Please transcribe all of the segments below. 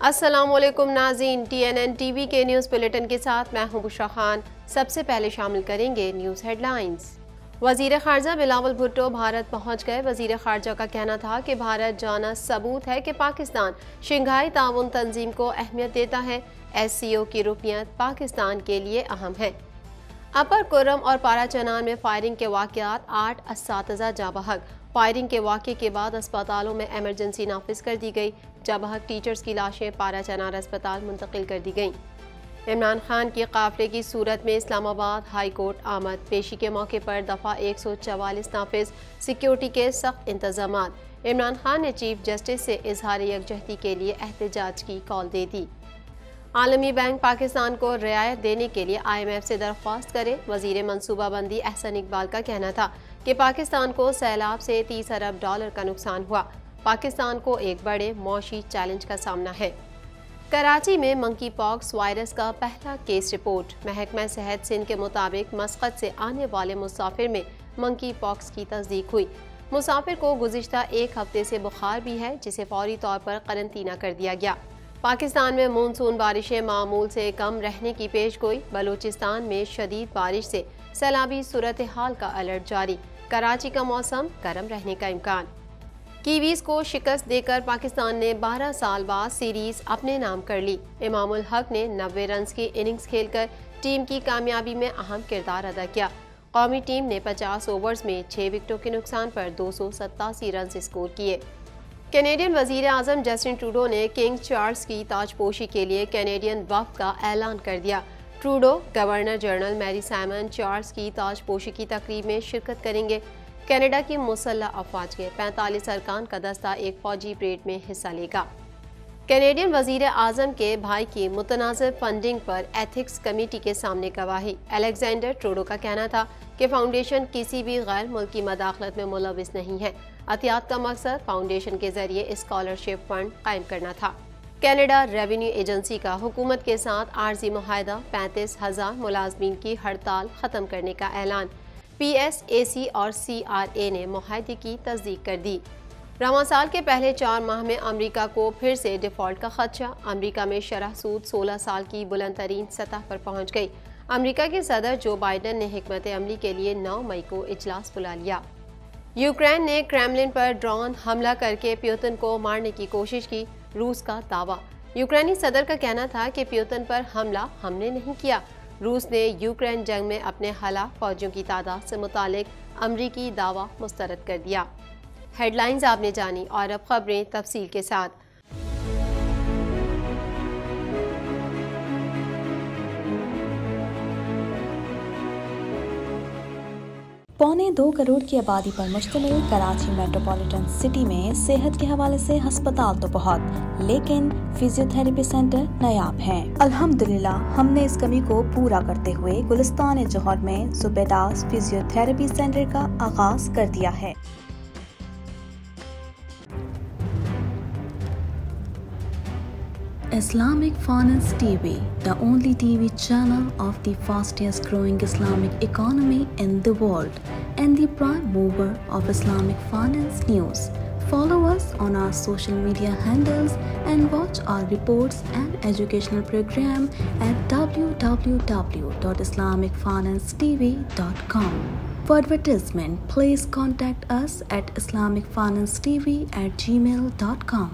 अस्सलामुअलैकुम नाज़रीन, TNN TV के न्यूज़ बुलेटिन के साथ मैं हूं बुशरा खान। सबसे पहले शामिल करेंगे न्यूज़ हेडलाइंस। वज़ीर ख़ारजा बिलावल भुट्टो भारत पहुंच गए। वज़ीर ख़ारजा का कहना था कि भारत जाना सबूत है कि पाकिस्तान शंघाई ताउन तंजीम को अहमियत देता है। SCO की रुकनियत पाकिस्तान के लिए अहम है। अपर कुर्रम और पारा चनान में फायरिंग के वाक़यात, 8 असातिज़ा जाँ बहक। फायरिंग के वाक़े के बाद अस्पतालों में एमरजेंसी नाफिज कर दी गई। जाँ बहक टीचर्स की लाशें पारा चनार अस्पताल मुंतकिल कर दी गईं। इमरान खान के काफिले की सूरत में इस्लामाबाद हाई कोर्ट आमद। पेशी के मौके पर दफ़ा 144 नाफिज, सिक्योरिटी के सख्त इंतजामात। इमरान खान ने चीफ जस्टिस से इजहार यकजहती के लिए एहतजाज की कॉल दे दी। आलमी बैंक पाकिस्तान को रियायत देने के लिए IMF से दरख्वास्त करे। वजीर मनसूबाबंदी एहसन इकबाल का कहना था कि पाकिस्तान को सैलाब से $30 अरब का नुकसान हुआ। पाकिस्तान को एक बड़े मौशी चैलेंज का सामना है। कराची में मंकी पॉक्स वायरस का पहला केस रिपोर्ट। महकमा सेहत सिंध के मुताबिक मस्कत से आने वाले मुसाफिर में मंकी पॉक्स की तस्दीक हुई। मुसाफिर को गुज़िश्ता एक हफ्ते से बुखार भी है, जिसे फौरी तौर पर करंतना कर दिया गया। पाकिस्तान में मानसून बारिशें मामूल से कम रहने की पेशगोई। बलूचिस्तान में शदीद बारिश से सैलाबी सूरत हाल का अलर्ट जारी। कराची का मौसम गर्म रहने का इम्कान। कीवीज को शिकस्त देकर पाकिस्तान ने 12 साल बाद सीरीज अपने नाम कर ली। इमामुल हक ने 90 रन की इनिंग्स खेलकर टीम की कामयाबी में अहम किरदार अदा किया। कौमी टीम ने 50 ओवर्स में 6 विकेटों के नुकसान पर 287 रन स्कोर किए। कैनेडियन वजीर आजम जस्टिन ट्रूडो ने किंग चार्ल्स की ताजपोशी के लिए कैनेडियन वफ़द का ऐलान कर दिया। Trudeau governor general Mary Simon Charles की ताजपोशी की तकरीब में शिरकत करेंगे। कनाडा की मुसल्लह अफवाज के 45 अरकान का दस्ता एक फौजी परेड में हिस्सा लेगा। कैनेडियन वजीर आजम के भाई की मुतनाज़िर फंडिंग पर एथिक्स कमेटी के सामने गवाही। अलेक्जेंडर ट्रूडो का कहना था कि फाउंडेशन किसी भी गैर मुल्की मदाखलत में मुलविस नहीं है। अहतियात का मकसद फाउंडेशन के जरिए स्कॉलरशिप फंड कायम करना था। कनाडा रेवेन्यू एजेंसी का हुकूमत के साथ आर्जी मुआहदा, 35,000 मुलाजमीन की हड़ताल खत्म करने का ऐलान। PSAC और CRA ने मुआहदे की तस्दीक कर दी। रवां साल के पहले 4 माह में अमरीका को फिर से डिफॉल्ट का खदशा। अमरीका में शरह सूद 16 साल की बुलंद तरीन सतह पर पहुंच गई। अमरीका के सदर जो बाइडन ने हिकमत अमली के लिए 9 मई को इजलास बुला लिया। यूक्रेन ने क्रेमलिन पर ड्रोन हमला करके पुतिन को मारने की कोशिश की। रूस का दावा। यूक्रेनी सदर का कहना था कि पुतिन पर हमला हमने नहीं किया। रूस ने यूक्रेन जंग में अपने हलाक फौजियों की तादाद से मुतालिक अमरीकी दावा मुस्तरद कर दिया। हेडलाइंस आपने जानी और अब खबरें तफसील के साथ। पौने 2 करोड़ की आबादी पर मुश्तमिल कराची मेट्रोपॉलिटन सिटी में सेहत के हवाले से अस्पताल तो बहुत, लेकिन फिजियोथेरेपी सेंटर नायाब हैं। अल्हम्दुलिल्लाह हमने इस कमी को पूरा करते हुए गुलिस्तान जौहर में जुबेदास फिजियोथेरेपी सेंटर का आगाज कर दिया है। Islamic Finance TV, the only TV channel of the fastest growing Islamic economy in the world and the prime mover of Islamic finance news. Follow us on our social media handles and watch our reports and educational program at www.islamicfinancetv.com. For advertisement, please contact us at islamicfinancetv@gmail.com.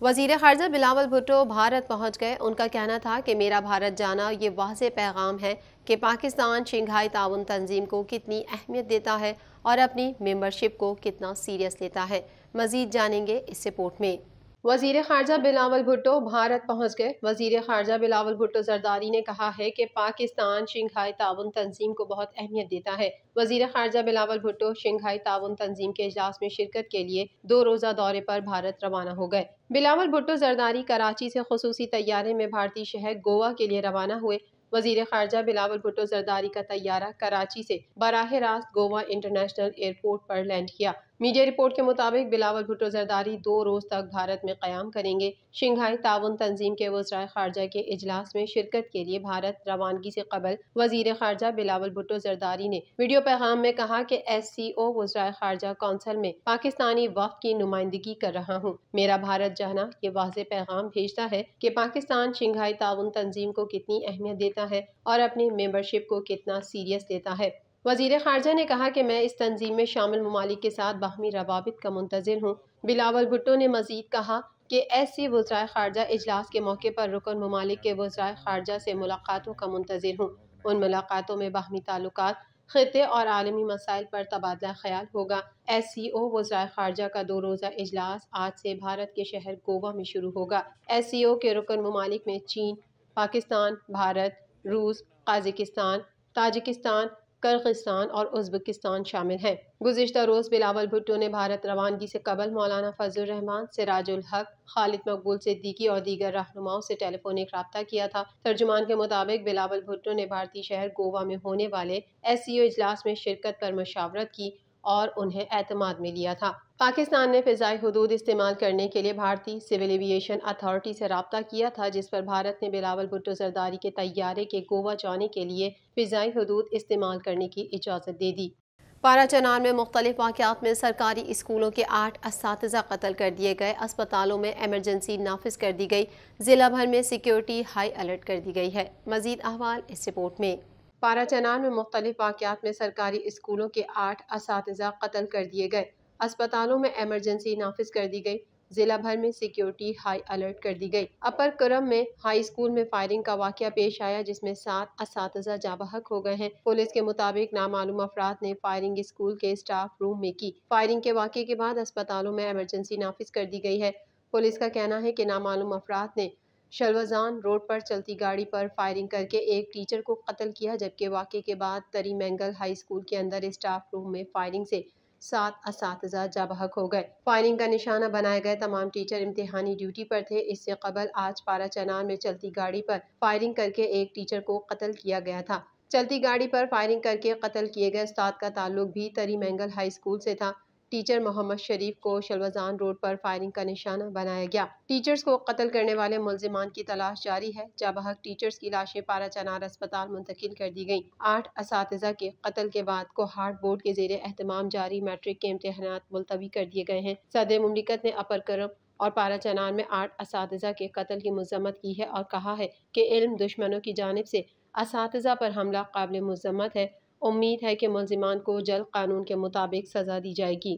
वज़ीर ख़ारजा बिलावल भुट्टो भारत पहुंच गए। उनका कहना था कि मेरा भारत जाना ये वाज़ेह पैगाम है कि पाकिस्तान शंघाई ताउन तंजीम को कितनी अहमियत देता है और अपनी मेंबरशिप को कितना सीरियस लेता है। मज़ीद जानेंगे इस रिपोर्ट में। वज़ीर ख़ारजा बिलावल भुट्टो भारत पहुंच गए। वज़ीर ख़ारजा बिलावल भुट्टो ज़रदारी ने कहा है कि पाकिस्तान शंघाई ताउन तंजीम को बहुत अहमियत देता है। वज़ीर ख़ारजा बिलावल भुट्टो शंघाई ताउन तंजीम के इजलास में शिरकत के लिए 2 रोज़ा दौरे पर भारत रवाना हो गए। बिलावल भुट्टो ज़रदारी कराची से खुसूसी तैयारे में भारतीय शहर गोवा के लिए रवाना हुए। वज़ीर ख़ारजा बिलावल भुट्टो ज़रदारी का तैयारा कराची से बराह रास्त गोवा इंटरनेशनल एयरपोर्ट पर लैंड किया। मीडिया रिपोर्ट के मुताबिक बिलावल भुट्टो जरदारी 2 रोज तक भारत में क़याम करेंगे। शंघाई ताउन तंजीम के वज़राए ख़ारजा के इजलास में शिरकत के लिए भारत रवानगी से कबल वज़ीर ख़ारजा बिलावल भुट्टो जरदारी ने वीडियो पैगाम में कहा कि SCO वज़राए ख़ारजा कौंसिल में पाकिस्तानी वफ़द की नुमाइंदगी कर रहा हूँ। मेरा भारत जाना ये वाज़ेह पैगाम भेजता है कि पाकिस्तान शंघाई ताउन तंजीम को कितनी अहमियत देता है और अपनी मेंबरशिप को कितना सीरियस लेता है। वज़ीर ख़ारजा ने कहा कि मैं इस तंजीम में शामिल ममालिक के साथ बाहमी रवाबित का मुंतज़िर हूँ। बिलावल भुट्टो ने मज़ीद कहा कि SC वज़राए ख़ारजा इजलास के मौके पर रुकन ममालिक के वज़राए ख़ारजा से मुलाकातों का मुंतज़िर हूँ। उन मुलाकातों में बाहमी ताल्लुकात, ख़ित्ते और आलमी मसाइल पर तबादला ख्याल होगा। SCO वज़राए ख़ारजा का 2 रोज़ा इजलास आज से भारत के शहर गोवा में शुरू होगा। SCO के रुकन ममालिक में चीन, पाकिस्तान, भारत, रूस, कज़ाकिस्तान, ताजिकिस्तान, किर्गिस्तान और उज़्बेकिस्तान शामिल हैं। गुज़िश्ता रोज़ बिलावल भुट्टो ने भारत रवानगी से कबल मौलाना फजलुर रहमान, सिराजुल हक, खालिद मकबूल सिद्दीकी और दीगर रहनुमाओं से टेलीफोनिक रब्ता किया था। तर्जुमान के मुताबिक बिलावल भुट्टो ने भारतीय शहर गोवा में होने वाले SCO इजलास में शिरकत पर मशावरत की और उन्हें एतमाद में लिया था। पाकिस्तान ने फ़िज़ाई हुदूद इस्तेमाल करने के लिए भारतीय सिविल एविएशन अथॉरिटी से रब्ता किया था, जिस पर भारत ने बिलावल भुट्टो जरदारी के तैयारे के गोवा जाने के लिए फ़िज़ाई हुदूद इस्तेमाल करने की इजाज़त दे दी। पाराचनार में मुख्तलिफ वाक़यात में सरकारी स्कूलों के 8 असातिज़ा कत्ल कर दिए गए। अस्पतालों में एमरजेंसी नाफिज कर दी गई। ज़िला भर में सिक्योरिटी हाई अलर्ट कर दी गई है। मज़ीद अहवाल इस रिपोर्ट में। पाराचनार में मुख्तलिफ वाक़यात में सरकारी स्कूलों के 8 असातिज़ा कत्ल कर दिए गए। अस्पतालों में एमरजेंसी नाफिज कर दी गई। जिला भर में सिक्योरिटी हाई अलर्ट कर दी गई। अपर करम में हाई स्कूल में फायरिंग का वाक़या पेश आया, जिसमें 7 असातिज़ा जाबहक हो गए हैं। पुलिस के मुताबिक नामालूम अफराद ने फायरिंग स्कूल के स्टाफ रूम में की। फायरिंग के वाक़े के बाद अस्पतालों में एमरजेंसी नाफिज कर दी गई है। पुलिस का कहना है कि नामालूम अफराद ने शलवजान रोड पर चलती गाड़ी पर फायरिंग करके एक टीचर को कत्ल किया, जबकि वाक़े के बाद तरी मैंगल हाई स्कूल के अंदर स्टाफ रूम में फायरिंग से 7 असातिज़ा जाबहक हो गए। फायरिंग का निशाना बनाए गए तमाम टीचर इम्तिहानी ड्यूटी पर थे। इससे कबल आज पाराचनार में चलती गाड़ी पर फायरिंग करके एक टीचर को कत्ल किया गया था। चलती गाड़ी पर फायरिंग करके कत्ल किए गए उस्ताद का ताल्लुक भी तरी मैंगल हाई स्कूल से था। टीचर मोहम्मद शरीफ को शलवजान रोड पर फायरिंग का निशाना बनाया गया। टीचर्स को कत्ल करने वाले मुल्जिमान की तलाश जारी है। जाबहक टीचर्स की लाशें पाराचनार अस्पताल मुंतकिल कर दी गयी। 8 असातिज़ा के कत्ल के बाद कोहाट बोर्ड के ज़ेरे एहतमाम जारी मैट्रिक के इम्तिहानात मुलतवी कर दिए गए हैं। सदर मुमलिकत ने अपर करम और पाराचनार में 8 असातिज़ा के कत्ल की मज़म्मत की है और कहा है कि इल्म दुश्मनों की जानिब से असातिज़ा पर हमला काबिल मज़म्मत है। उम्मीद है कि मुल्जिमान को जल्द कानून के मुताबिक सज़ा दी जाएगी।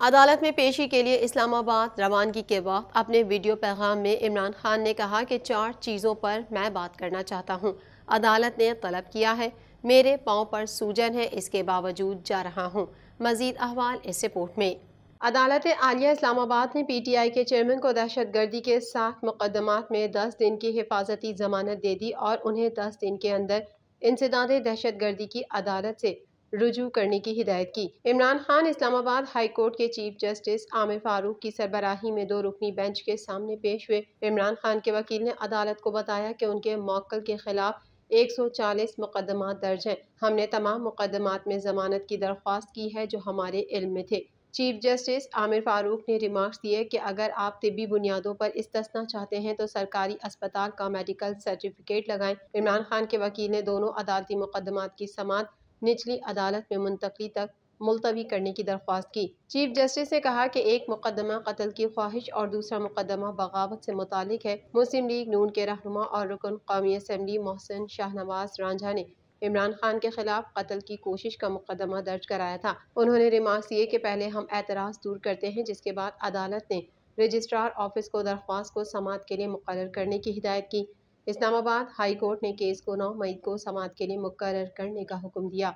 अदालत में पेशी के लिए इस्लामाबाद रवानगी के वक्त अपने वीडियो पैगाम में इमरान खान ने कहा कि 4 चीज़ों पर मैं बात करना चाहता हूँ। अदालत ने तलब किया है, मेरे पाँव पर सूजन है, इसके बावजूद जा रहा हूँ। मज़ीद अहवाल इस रिपोर्ट में। अदालत आलिया इस्लामाबाद ने PTI के चेयरमैन को दहशतगर्दी के 7 मुकदमात में 10 दिन की हिफाजती ज़मानत दे दी और उन्हें 10 दिन के अंदर इंसदाद दहशतगर्दी की अदालत से रुजू करने की हिदायत की। इमरान खान इस्लामाबाद हाई कोर्ट के चीफ जस्टिस आमिर फारूक की सरबराही में 2 रुकनी बेंच के सामने पेश हुए। इमरान खान के वकील ने अदालत को बताया कि उनके मौक्कल के खिलाफ 140 मुकदमात दर्ज हैं। हमने तमाम मुकदमात में जमानत की दरख्वास्त की है जो हमारे इल्म में थे। चीफ जस्टिस आमिर फारूक ने रिमार्क्स दिए कि अगर आप तिब्बी बुनियादों पर इस्तिस्ना चाहते हैं तो सरकारी अस्पताल का मेडिकल सर्टिफिकेट लगाएं। इमरान खान के वकील ने दोनों अदालती मुकदमात की समाअत निचली अदालत में मुंतकली तक मुलतवी करने की दरख्वास्त की। चीफ जस्टिस ने कहा कि एक मुकदमा कत्ल की ख्वाहिश और दूसरा मुकदमा बगावत से मुतालिक है। मुस्लिम लीग नून के रहनुमा और रुकन कौमी असम्बली मोहसिन शाहनवाज रांझा ने इमरान खान के खिलाफ कत्ल की कोशिश का मुकदमा दर्ज कराया था। उन्होंने रिमार्क्स दिए कि पहले हम एतराज़ दूर करते हैं, जिसके बाद अदालत ने रजिस्ट्रार ऑफिस को दरख्वास्त को समाअत के लिए मुकर्रर करने की हिदायत की। इस्लामाबाद हाई कोर्ट ने केस को 9 मई को समाअत के लिए मुकर्रर करने का हुक्म दिया।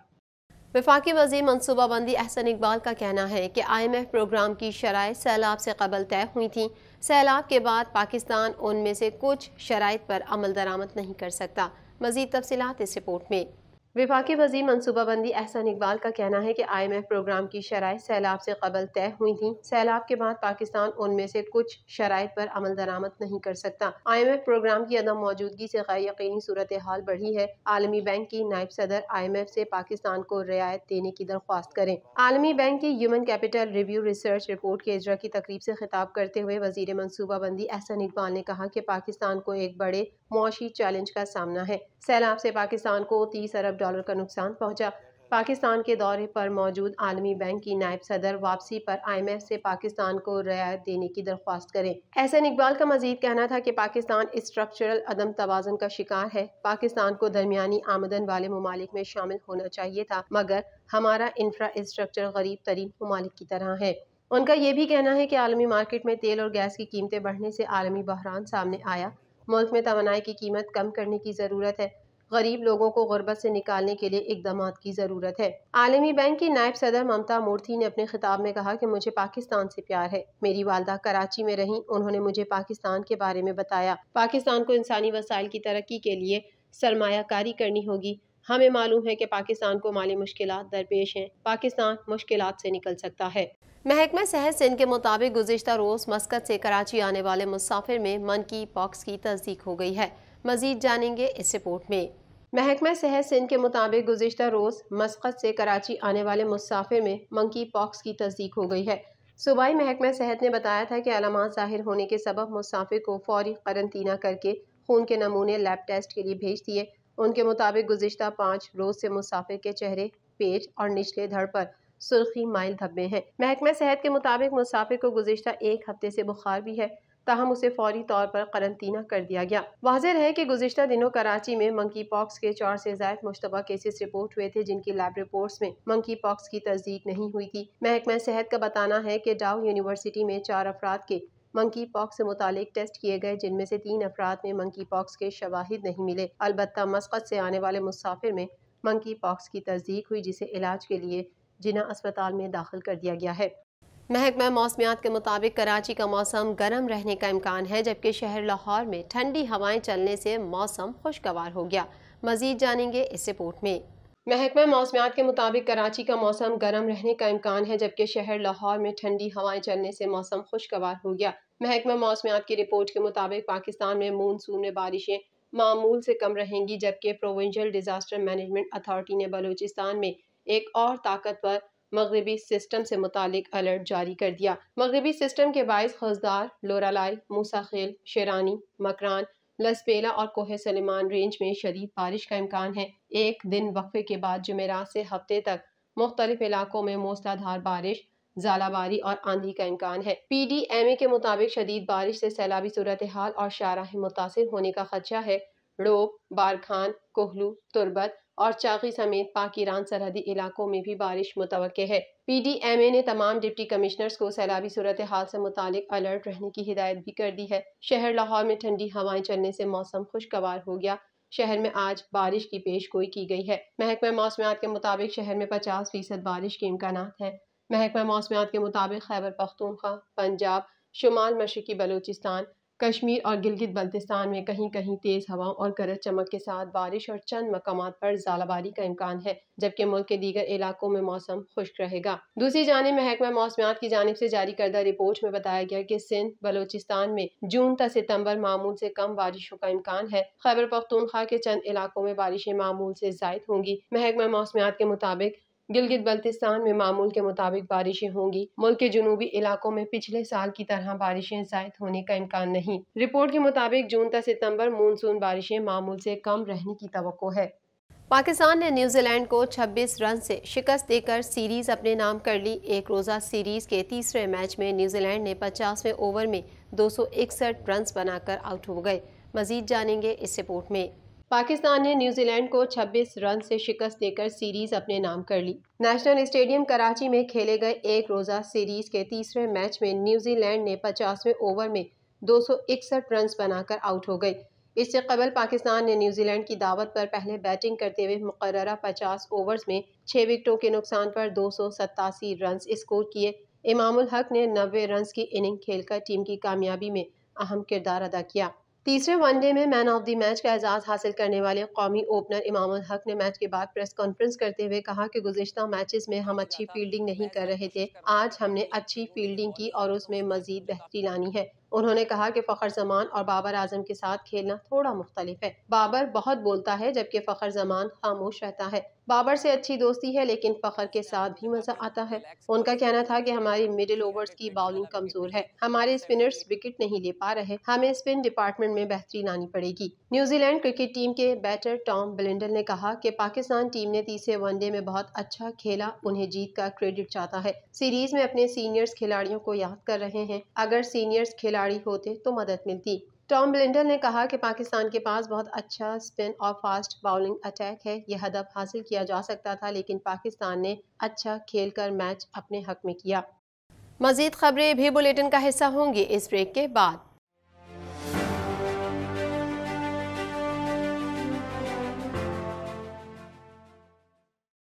वफाकी वज़ीर मनसूबाबंदी अहसन इकबाल का कहना है कि IMF प्रोग्राम की शराइत सैलाब से कबल तय हुई थी। सैलाब के बाद पाकिस्तान उनमें से कुछ शराइत पर अमल दरामद नहीं कर सकता। मज़ीद तफसीलात इस रिपोर्ट में। वफाकी वज़ीर मनसूबाबंदी एहसन इकबाल का कहना है कि IMF प्रोग्राम की शराइत सैलाब से कबल तय हुई थी। सैलाब के बाद पाकिस्तान उनमें से कुछ शराइत पर अमल दरामद नहीं कर सकता। IMF प्रोग्राम की अदम मौजूदगी से गैर यकीनी सूरत हाल बढ़ी है। आलमी बैंक की नायब सदर IMF से पाकिस्तान को रियायत देने की दरख्वास्त करें। आलमी बैंक की human capital review research report के इजरा की तकरीब से खिताब करते हुए वज़ीर मनसूबाबंदी एहसन इकबाल ने कहा कि पाकिस्तान को एक बड़े मुआशी चैलेंज का सामना है। सैलाब से पाकिस्तान को 30 अरब डॉलर का नुकसान पहुंचा। पाकिस्तान के दौरे पर मौजूद आलमी बैंक की नायब सदर वापसी पर IMF से पाकिस्तान को रियायत देने की दरख्वास्त करें। एहसन इकबाल का मजीद कहना था कि पाकिस्तान स्ट्रक्चरल अदम तवाज़ुन का शिकार है। पाकिस्तान को दरमियानी आमदन वाले ममालिक में शामिल होना चाहिए था, मगर हमारा इंफ्रास्ट्रक्चर गरीब तरीन ममालिक की तरह है। उनका यह भी कहना है कि आलमी मार्केट में तेल और गैस की कीमतें बढ़ने से आलमी बहरान सामने आया। मुल्क में तवानाई की कीमत कम करने की ज़रूरत है। गरीब लोगों को गुर्बत से निकालने के लिए इकदामात की ज़रूरत है। आलमी बैंक की नायब सदर ममता मूर्ति ने अपने खिताब में कहा कि मुझे पाकिस्तान से प्यार है। मेरी वालदा कराची में रहीं, उन्होंने मुझे पाकिस्तान के बारे में बताया। पाकिस्तान को इंसानी वसाइल की तरक्की के लिए सरमायाकारी करनी होगी। हमें मालूम है कि पाकिस्तान को माली मुश्किलात दरपेश हैं। पाकिस्तान मुश्किलात से निकल सकता है। महकमा सेहत सिंध के मुताबिक गुज़िश्ता रोज़ मस्कत से कराची आने वाले मुसाफिर में मंकी पॉक्स की तस्दीक हो गई है। मजीद जानेंगे इस रिपोर्ट में। महकमा सेहत सिंध के मुताबिक गुज़िश्ता रोज़ मस्कत से कराची आने वाले मुसाफिर में मंकी पॉक्स की तस्दीक हो गई है। सूबाई महकमा सेहत ने बताया था कि अलामात ज़ाहिर होने के सबब मुसाफिर को फौरी करंतना करके खून के नमूने लैब टेस्ट के लिए भेज दिए। उनके मुताबिक गुज़िश्ता 5 रोज़ से मुसाफिर के चेहरे, पेट और निचले धड़ पर सुर्खी माइल धब्बे हैं। महकमा सेहत के मुताबिक मुसाफिर को गुज़िश्ता 1 हफ्ते से बुखार भी है, ताहम उसे फौरी तौर पर करंतना कर दिया गया। वाज़ेह है कि गुज़िश्ता दिनों कराची में मंकी पॉक्स के 4 से ज़ायद मुश्तबा केसेस रिपोर्ट हुए थे, जिनकी लैब रिपोर्ट्स में मंकी पॉक्स की तस्दीक नहीं हुई थी। महकमा सेहत का बताना है कि डाउ यूनिवर्सिटी में 4 अफराद के मंकी पॉक्स से मुतालिक टेस्ट किए गए, जिनमें से 3 अफराद में मंकी पॉक्स के शवाहिद नहीं मिले। अलबत्ता मस्कत से आने वाले मुसाफिर में मंकी पॉक्स की तस्दीक हुई, जिसे इलाज के लिए जिना अस्पताल में दाखिल कर दिया गया है। महकमा मौसमियात के मुताबिक कराची का मौसम गर्म रहने का इम्कान है, जबकि शहर लाहौर में ठंडी हवाएं चलने से मौसम खुशगवार हो गया। मजीद जानेंगे इस रिपोर्ट में। महकमा मौसमियात के मुताबिक कराची का मौसम गर्म रहने का इम्कान है, जबकि शहर लाहौर में ठंडी हवाएं चलने से मौसम खुशगवार हो गया। महकमा मौसमियात की रिपोर्ट के मुताबिक पाकिस्तान में मानसून में बारिशें मामूल से कम रहेंगी, जबकि प्रोविंशियल डिजास्टर मैनेजमेंट अथॉरिटी ने बलूचिस्तान में एक और ताकतवर मगरबी सिस्टम से मुतालिक अलर्ट जारी कर दिया। मगरबी सिस्टम के बाइस खजदार, लोरालाई, मूसाखेल, शेरानी, मकरान, लसपेला और कोहे सलेमान रेंज में शदीद बारिश का इम्कान है। एक दिन वक्फे के बाद जुमेरात से हफ्ते तक मुख्तलिफ इलाकों में मूसलाधार बारिश, ज़ालाबारी और आंधी का इम्कान है। PDMA के मुताबिक शदीद बारिश से सैलाबी सूरत हाल और शाहराहें मुतासिर होने का खदशा है। रोब, बारखान, कोहलू, तुरबत और चाकी समेत पाक ईरान सरहदी इलाकों में भी बारिश मुतवक्के है। PDMA ने तमाम डिप्टी कमिश्नर्स को सैलाबी सूरत हाल से मुतालिक अलर्ट रहने की हिदायत भी कर दी है। शहर लाहौर में ठंडी हवाएं चलने से मौसम खुशगवार हो गया। शहर में आज बारिश की पेशगोई की गई है। महकमा मौसमियात के मुताबिक शहर में 50% बारिश के इम्कानात हैं। महकमा मौसमियात के मुताबिक खैबर पख्तूनख्वा, पंजाब, शुमाल मशरकी बलूचिस्तान, कश्मीर और गिलगित बल्तिस्तान में कहीं कहीं तेज हवाओं और गरज चमक के साथ बारिश और चंद मकामात पर ज़ालाबारी का इम्कान है, जबकि मुल्क के दीगर इलाकों में मौसम खुश्क रहेगा। दूसरी जानिब महकमा मौसमियात की जानिब से जारी करदा रिपोर्ट में बताया गया कि सिंध बलूचिस्तान में जून ता सितंबर मामूल से कम बारिशों का इम्कान है। खैबर पख्तूनख्वा के चंद इलाकों में बारिशें मामूल से ज़ायद होंगी। महकमा मौसमियात के मुताबिक गिलगित बल्तिस्तान में मामूल के मुताबिक बारिशें होंगी। मुल्क के जुनूबी इलाकों में पिछले साल की तरह बारिशें ज़ायद होने का इम्कान नहीं। रिपोर्ट के मुताबिक जून तक सितंबर मानसून बारिशें मामूल से कम रहने की तवक्को है। पाकिस्तान ने न्यूजीलैंड को 26 रन से शिकस्त देकर सीरीज अपने नाम कर ली। एक रोज़ा सीरीज के तीसरे मैच में न्यूजीलैंड ने 50वें ओवर में 261 रन बनाकर आउट हो गए। मजीद जानेंगे इस रिपोर्ट में। पाकिस्तान ने न्यूजीलैंड को 26 रन से शिकस्त देकर सीरीज अपने नाम कर ली। नेशनल स्टेडियम कराची में खेले गए एक रोज़ा सीरीज के तीसरे मैच में न्यूजीलैंड ने 50वें ओवर में 261 रन बनाकर आउट हो गई। इससे कबल पाकिस्तान ने न्यूजीलैंड की दावत पर पहले बैटिंग करते हुए मुकर्ररा 50 ओवर्स में 6 विकेटों के नुकसान पर 287 रन स्कोर किए। इमामुल हक ने 90 रन की इनिंग खेलकर टीम की कामयाबी में अहम किरदार अदा किया। तीसरे वनडे में मैन ऑफ द मैच का एजाज हासिल करने वाले कौमी ओपनर इमाम उल हक ने मैच के बाद प्रेस कॉन्फ्रेंस करते हुए कहा कि गुज़िश्ता मैचेस में हम अच्छी फील्डिंग नहीं कर रहे थे। आज हमने अच्छी फील्डिंग की और उसमें मजीद बेहतरी लानी है। उन्होंने कहा कि फ़खर जमान और बाबर आजम के साथ खेलना थोड़ा मुख्तलिफ है। बाबर बहुत बोलता है जबकि फ़खर जमान खामोश रहता है। बाबर से अच्छी दोस्ती है लेकिन फ़खर के साथ भी मजा आता है। उनका कहना था कि हमारी मिडिल ओवर्स की बॉलिंग कमजोर है, हमारे स्पिनर्स विकेट नहीं ले पा रहे, हमें स्पिन डिपार्टमेंट में बेहतरी लानी पड़ेगी। न्यूजीलैंड क्रिकेट टीम के बैटर टॉम ब्लिंडल ने कहा कि पाकिस्तान टीम ने तीसरे वनडे में बहुत अच्छा खेला, उन्हें जीत का क्रेडिट चाहता है। सीरीज में अपने सीनियर्स खिलाड़ियों को याद कर रहे हैं, अगर सीनियर्स खिलाड़ी होते तो मदद मिलती। टॉम ब्लिंडल ने कहा कि पाकिस्तान के पास बहुत अच्छा स्पिन और फास्ट बाउलिंग अटैक है, यह हदफ हासिल किया जा सकता था लेकिन पाकिस्तान ने अच्छा खेलकर मैच अपने हक में किया। मजीद खबरें भी बुलेटिन का हिस्सा होंगी इस ब्रेक के बाद।